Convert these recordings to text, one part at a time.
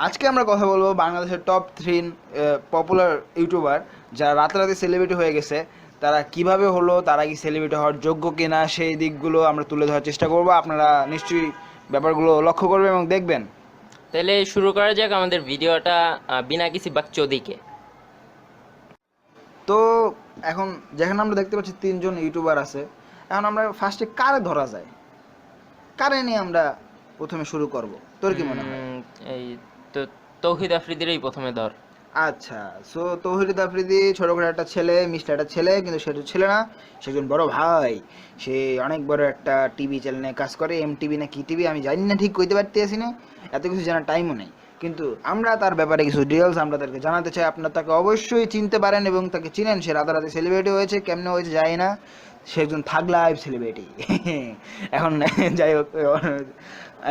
আজকে আমরা কথা বলবো বাংলাদেশের টপ 3 পপুলার ইউটিউবার যারা রাতারাতি সেলিব্রিটি হয়ে গেছে। তারা কিভাবে হলো, তারা কি সেলিব্রিটি হওয়ার যোগ্য কিনা, সেই দিকগুলো আমরা তুলে ধরার চেষ্টা করব। আপনারা নিশ্চয়ই ব্যাপারগুলো লক্ষ্য করবেন এবং দেখবেন। তাহলে শুরু করা যাক আমাদের ভিডিওটা বিনা কিসি বাকচোদিকে। তো এখন যেখানে আমরা দেখতে পাচ্ছি 3 জন ইউটিউবার আছে, এখন আমরা ফার্স্টে কারে ধরা যায়, কারে নিয়ে আমরা প্রথমে শুরু করব, তোর কি মনে হয়? এই তো তৌহিদ আফ্রিদিরই প্রথমে ধর। আচ্ছা, সো তৌহিদ আফ্রিদি ছোট করে একটা ছেলে, মিষ্টি একটা ছেলে, কিন্তু সে তো ছেলে না, সে একজন বড় ভাই। সে অনেক বড় একটা টিভি চ্যানেলে কাজ করে, MTV না কি টিভি আমি জানি না, ঠিক কইতে পারতেছি না, এত কিছু জানার টাইমও নেই। কিন্তু আমরা তার ব্যাপারে কিছু ডিটেলস আমরা তাদেরকে জানাতে চাই। আপনারা তাকে অবশ্যই চিনতে পারেন এবং তাকে চিনেন। সে রাতারাতি সেলিব্রিটি হয়েছে, কেমনে হয়েছে জানি না, সে একজন থাগ লাইভ সেলিব্রিটি। এখন যাই হোক,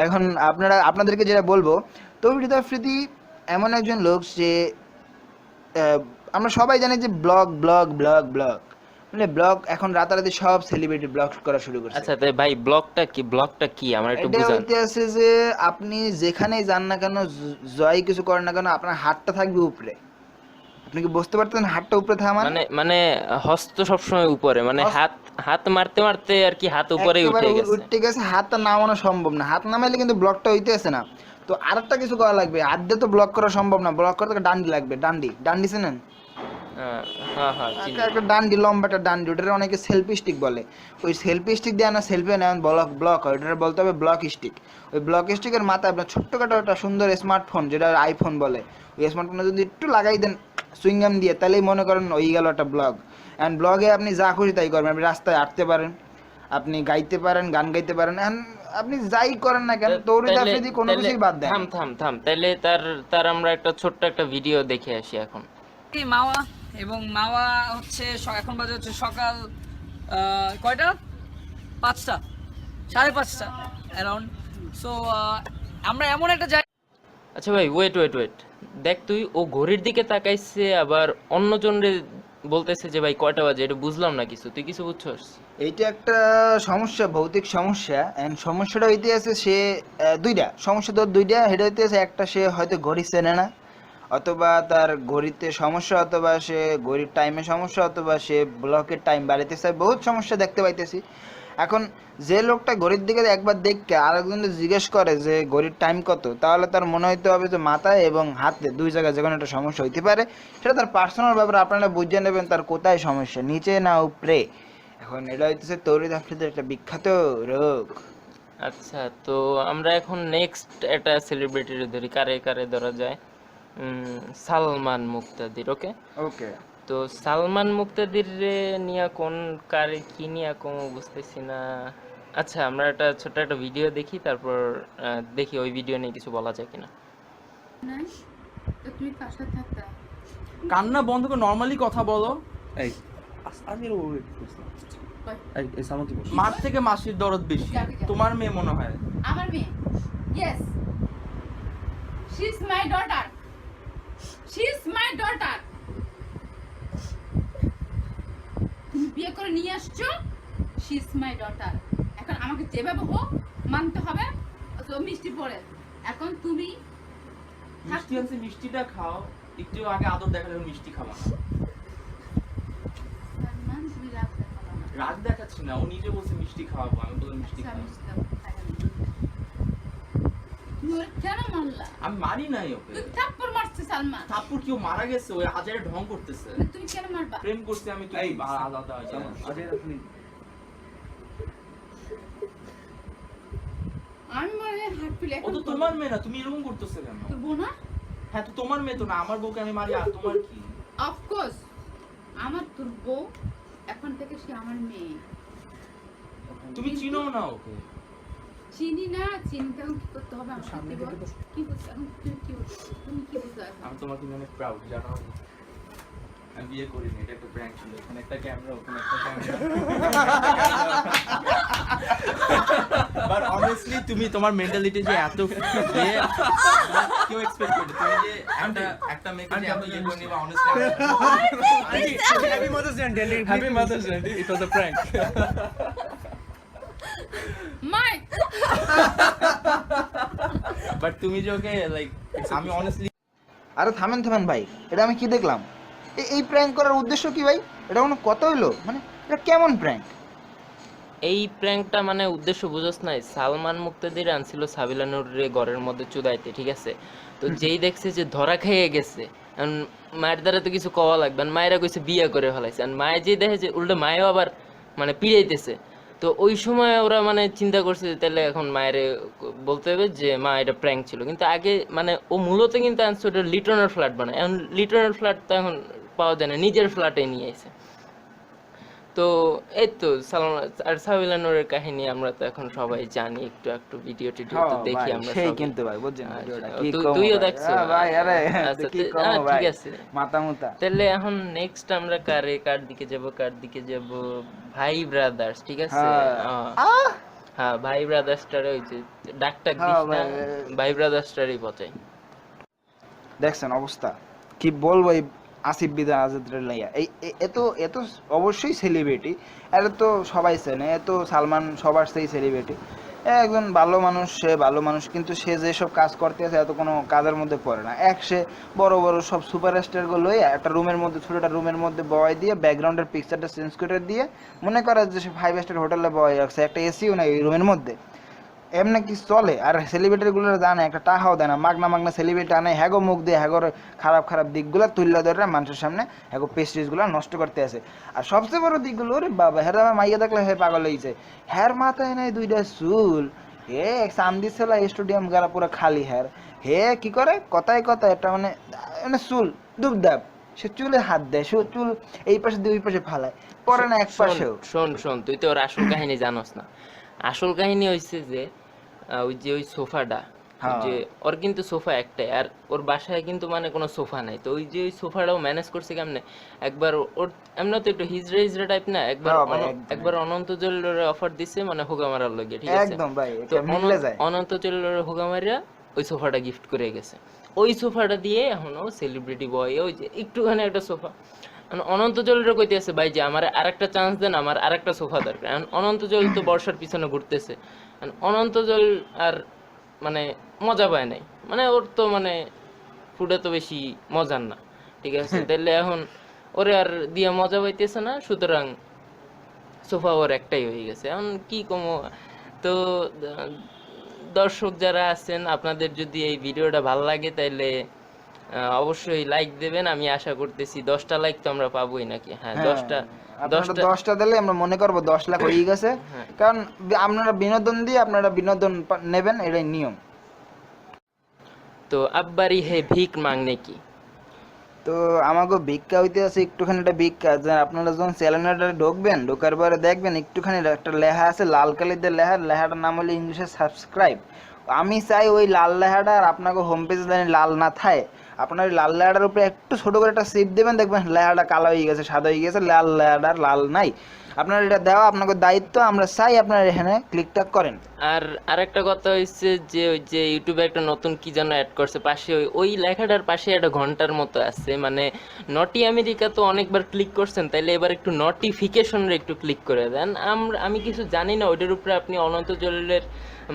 এখন আপনাদেরকে যেটা বলবো, তৌহিদ আফ্রিদি এমন একজন লোক যে আমরা সবাই জানি যে ব্লগ ব্লগ ব্লগ ব্লগ মানে ব্লগ এখন রাতারাতি সব সেলিব্রিটি ব্লগ করা শুরু করছে। আচ্ছা তাই ভাই ব্লগটা কি আমার একটু এটা বুঝান। হইতে আছে যে আপনি যেখানেই যান না কেন, যাই কিছু করেন না কেন, আপনার হাতটা থাকবে উপরে। আপনি কি বুঝতে পারতেন হাতটা উপরে থাকা মানে? মানে মানে হস্ত সবসময় উপরে, মানে হাত হাত মারতে মারতে আর কি হাত উপরেই উঠে একেবারে গেছে। উঠে গেছে, হাতটা নামানো সম্ভব না। হাত নামাইলে কিন্তু ব্লকটা হইতে আছে না। তো আরেকটা কিছু করা লাগবে, হাত দিয়ে তো ব্লক করা সম্ভব না, ব্লক করতে ডান্ডি লাগবে। ডান্ডি ডান্ডি চেনেন? হ্যাঁ হ্যাঁ চিনি। একটা ডান্ডি, লম্বা একটা ডান্ডি, ওটার অনেকে সেলফি স্টিক বলে। ওই সেলফি স্টিক দিয়ে না সেলফি নেন, ব্লক ব্লক হয়, ওটা বলতে হবে ব্লক স্টিক। ওই ব্লক স্টিকের মাথায় আপনার ছোট্টখাটো একটা সুন্দর স্মার্টফোন, যেটা আইফোন বলে, ওই স্মার্টফোনে যদি একটু লাগাই দেন সুইংগাম দিয়ে, তাহলেই মনে করেন ওই গেল একটা ব্লগ। অ্যান্ড ব্লগে আপনি যা খুশি তাই করবেন। আপনি রাস্তায় হাঁটতে পারেন, আপনি গাইতে পারেন, গান গাইতে পারেন, আপনি যাই করেন না কেন, তৌহিদ আফ্রিদি কোনো কিছুই বাদ দেন। থাম থাম থাম, তাহলে তার তার আমরা একটা ছোট্ট একটা ভিডিও দেখে আসি এখন। এই মাওয়া এবং মাওয়া হচ্ছে এখন বাজে হচ্ছে সকাল কয়টা 5টা 5:30 অ্যারাউন্ড। সো আমরা এমন একটা জায়গা। আচ্ছা ভাই ওয়েট ওয়েট ওয়েট, দেখ তুই ও ঘড়ির দিকে তাকাইছে, আবার অন্যজনরে বলতেছে যে ভাই কয়টা বাজে, এটা বুঝলাম না কিছু, তুই কিছু বুঝছস? এইটা একটা সমস্যা, ভৌতিক সমস্যা। অ্যান্ড সমস্যাটা হইতে আছে সে দুইটা সমস্যা, তোর দুইটা। হেটা হইতে আছে, একটা সে হয়তো ঘড়ি চেনে না, অথবা তার ঘড়িতে সমস্যা, অথবা সে ঘড়ির টাইমে সমস্যা, অথবা সে ব্লকের টাইম বাড়াইতে চায়। বহুত সমস্যা দেখতে পাইতেছি। এখন যে লোকটা ঘড়ির দিকে একবার দেখকে আরেকজনকে জিজ্ঞেস করে যে ঘড়ির টাইম কত, তাহলে তার মনে হইতে হবে যে মাথায় এবং হাতে দুই জায়গায় যে কোনো একটা সমস্যা হইতে পারে। সেটা তার পার্সোনাল ব্যাপার, আপনারা বুঝে নেবেন তার কোথায় সমস্যা, নিচে না উপরে। এখন এটা হইতেছে তৌহিদ আফ্রিদির একটা বিখ্যাত রোগ। আচ্ছা তো আমরা এখন নেক্সট একটা সেলিব্রিটির ধরি, কারে কারে ধরা যায়। সালমান মুক্তাদির। ওকে ওকে, তো সালমান মুক্তাদির রে নিয়ে কোন কারে কি নিয়ে কোন বুঝতেছি না। আচ্ছা আমরা একটা ছোট্ট একটা ভিডিও দেখি, তারপর দেখি ওই ভিডিও নিয়ে কিছু বলা যায় কিনা। নাই তো তুমি কার সাথে থাকতা? কান্না বন্ধ করে নরমালি কথা বলো। এই আজকে মার থেকে মাসির দরদ বেশি। তোমার মেয়ে মনে হয়। আমার মেয়ে, yes, she is my daughter, she is my daughter. তুমি বিয়ে করে নিয়ে আসছো, শি ইজ মাই ডটার। এখন আমাকে যেভাবে হোক মানতে হবে। তো মিষ্টি পড়ে এখন তুমি মিষ্টি আছে, মিষ্টিটা খাও। একটু আগে আদর দেখালে মিষ্টি খাওয়া। সালমান, তুমি রাগ দেখাবা না। রাগ দেখাচ্ছি না, ও নিজে বলছে মিষ্টি খাওয়াবো, আমি বললাম মিষ্টি আচ্ছা, খাওয়াবো। মিষ্টি দাও, খাইয়া নিই। তুমি ওরে কেন মারলা? আমি মারি নাই ওকে। তুই থাপ্পড় মারছিস সালমান। তারপর কেউ মারা গেছে, ওই আজারে ঢং করতেছে। তুমি কেন মারবা? প্রেম করছি আমি, তুই আলাদা হয়ে যাও। আমি মনে হাত পিলে ও তো তোমার মেয়ে না, তুমি এরকম করতেছে কেন? তোর বোন না? হ্যাঁ তো তোমার মেয়ে তো না, আমার বউকে আমি মারি আর তোমার কি? অফকোর্স আমার তোর বউ, এখন থেকে সে আমার মেয়ে। তুমি চিনো না ওকে। চিনি না, চিনতে এখন কি করতে হবে আমার সাথে বল। কি করতে এখন তুমি কি বলছো? তুমি কি বলছো এখন? আমি তোমাকে অনেক প্রাউড, জানো। আমি বিয়ে করিনি, এটা একটা প্র্যাঙ্ক ছিল। এখানে একটা ক্যামেরা, ওখানে একটা ক্যামেরা। বাট অনেস্টলি তুমি তোমার মেন্টালিটি যে এত কেউ এক্সপেক্ট করে, তুমি যে একটা মেয়েকে যে এত ইয়ে করে নিবা, honestly. Happy mother's day. Happy mother's day. It was a prank. My but তুমি যে ওকে লাইক আমি অনেস্টলি আরে থামেন ভাই, এটা আমি কি দেখলাম? এই প্র্যাঙ্ক করার উদ্দেশ্য কি ভাই? এটা কোনো কথা হইলো? মানে এটা কেমন প্র্যাঙ্ক? এই প্র্যাঙ্কটা মানে উদ্দেশ্য বুঝোস নাই, সালমান মুক্তাদির আনছিল সাবিলা নূরের ঘরের মধ্যে চুদাইতে, ঠিক আছে? তো যেই দেখছে যে ধরা খেয়ে গেছে, এখন মায়ের দ্বারা তো কিছু কওয়া লাগবে, আর মায়েরা কইছে বিয়ে করে ফেলাইছে, আর মায়ে যে দেখে যে উল্টো মায়েও আবার মানে পিড়াইতেছে, তো ওই সময় ওরা মানে চিন্তা করছে যে তাহলে এখন মায়ের বলতে হবে যে মা এটা প্র্যাঙ্ক ছিল। কিন্তু আগে মানে ও মূলত কিন্তু আনছে ওটা লিটনের ফ্ল্যাট বানায়, এখন লিটনের ফ্ল্যাট তো এখন পাওয়া যায় না, নিজের ফ্ল্যাটে নিয়ে এসে। তো এই তো সালমান আর সাবিলা নূরের কাহিনী আমরা তো এখন সবাই জানি, একটু একটু ভিডিও টিডিও তো হ্যাঁ দেখি ভাই, আমরা সেই সবাই। কিন্তু ভাই বুঝছেন ভিডিওটা কি তুই- কম তুইও ভাই। দেখছো? হ্যাঁ ভাই, আরে আচ্ছা, কি কম ঠিক ভাই, আছে। মাথা মুতা। তাহলে এখন নেক্সট আমরা কার দিকে যাব? ভাই ব্রাদার্স, ঠিক আছে? হ্যাঁ। হ্যাঁ, ভাই ব্রাদার্সটারে ওই যে ডাকটাক হ্যাঁ দিস না, ভাই। ভাই ব্রাদার্সটারই পচাই। দেখছেন অবস্থা, কি বলবো এই আসিফ বিদান আজাদের লাইয়া। এ তো অবশ্যই সেলিব্রিটি, এটা তো সবাই চেনে, এ তো সালমান সবার সেই সেলিব্রিটি, একজন ভালো মানুষ, সে ভালো মানুষ, কিন্তু সে যেসব কাজ করতে আছে এত কোনো কাজের মধ্যে পড়ে না। সে বড় বড় সব সুপারস্টারগুলো একটা রুমের মধ্যে, ছোট একটা রুমের মধ্যে বয় দিয়ে ব্যাকগ্রাউন্ডের পিকচারটা চেঞ্জ করে দিয়ে মনে করে যে সে 5 স্টার হোটেলে বয় রাখছে, একটা এসিও নাই ওই রুমের মধ্যে, এমনি কি চলে? আর সেলিব্রিটিগুলো জানে একটা টাকাও দেয় না, মাগনা সেলিব্রিটি আনে, হ্যাগো মুখ দিয়ে হ্যাগোর খারাপ দিকগুলো তুললে ধরে মানুষের সামনে হ্যাগো পেস্ট্রিজগুলো নষ্ট করতে আসে। আর সবচেয়ে বড় দিকগুলো, ওরে বাবা, হ্যাঁ আমার মাইয়া দেখলে হে পাগল হয়েছে, হ্যার মাথায় নাই 2টা চুল, হে চান্দি ছেলা স্টেডিয়াম গেলা পুরো খালি হ্যার, হে কি করে কথায় একটা মানে চুল দুবদাব, সে চুলে হাত দেয়, সে চুল এই পাশে দিয়ে ওই পাশে ফালায়, পরে না এক পাশেও। শোন, তুই তো ওর আসল কাহিনী জানোস না। আসল কাহিনী হইছে যে ওই সোফাটা, যে ওর কিন্তু সোফা একটাই, আর ওর বাসায় কিন্তু মানে কোনো সোফা নাই। তো ওই যে ওই সোফাটাও ম্যানেজ করছে কেমনে, একবার ওর এমনি তো একটু হিজড়া টাইপ না, একবার অনন্ত জলিলের অফার দিছে মানে হোগা মারার লগে, ঠিক আছে? একদম ভাই, তো অনন্ত জলিলের হোগা মারিয়া ওই সোফাটা গিফট করে গেছে। ওই সোফাটা দিয়ে এখন ও সেলিব্রিটি বয়, ওই যে একটুখানি একটা সোফা, অনন্ত জলিলও কইতে আছে ভাই যে আমার আরেকটা চান্স দেন, আমার আরেকটা সোফা দরকার। এখন অনন্ত জলিল তো বর্ষার পিছনে ঘুরতেছে, অনন্ত জলিল আর মানে মজা পায় নাই, মানে ওর তো মানে ফুডে তো বেশি মজার না, ঠিক আছে? তাহলে এখন ওরে আর দিয়ে মজা পাইতেছে না, সুতরাং সোফা ওর একটাই হয়ে গেছে। এখন কি কমো? তো দর্শক যারা আছেন, আপনাদের যদি এই ভিডিওটা ভালো লাগে তাহলে অবশ্যই লাইক দেবেন। আমি আশা করতেছি 10টা লাইক তো আমরা পাবোই নাকি? হ্যাঁ, 10টা দিলে আমরা মনে করবো 10 লাখ হয়ে গেছে, কারণ আপনারা বিনোদন দিয়ে আপনারা বিনোদন নেবেন, এটাই নিয়ম। তো আব্বারি হে ভিক মাংনে কি, তো আমাকে ভিক্ষা হইতে আছে একটুখানি, একটা ভিক্ষা যে আপনারা যখন চ্যানেলটা ঢুকবেন, ঢোকার পরে দেখবেন একটুখানি একটা লেখা আছে লাল কালি দিয়ে, লেখাটার নাম হলো ইংলিশে সাবস্ক্রাইব। আমি চাই ওই লাল লেখাটা আর আপনাকে হোম পেজে জানি লাল না থাকে, আপনার ওই লাল লেখাটার উপরে একটু ছোট করে একটা সিপ দেবেন, দেখবেন লেখাটা কালো হয়ে গেছে, সাদা হয়ে গেছে, লাল লেখাটার লাল নাই। আপনার এটা দেওয়া আপনাকে দায়িত্ব, আমরা চাই আপনারা এখানে ক্লিকটা করেন। আর আরেকটা কথা হচ্ছে যে ওই যে ইউটিউবে একটা নতুন কি যেন অ্যাড করছে পাশে, ওই লেখাটার পাশে একটা ঘন্টার মতো আছে, মানে নটি আমেরিকা তো অনেকবার ক্লিক করছেন, তাইলে এবার একটু নোটিফিকেশনের একটু ক্লিক করে দেন। আমি কিছু জানি না ওইটার উপরে, আপনি অনন্ত জলিলের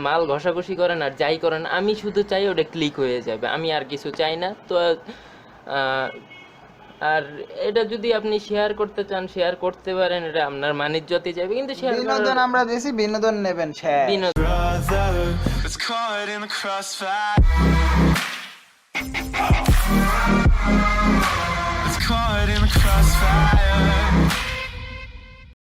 মাল ঘষাঘষি করেন আর যাই করেন, আমি শুধু চাই ওটা ক্লিক হয়ে যাবে, আমি আর কিছু চাই না। তো আর এটা যদি আপনি শেয়ার করতে চান শেয়ার করতে পারেন, এটা আপনার মানিজ্যতে যাবে, কিন্তু শেয়ার বিনোদন আমরা দিছি, বিনোদন নেবেন, বিনোদন It's caught in the crossfire. It's caught in the crossfire.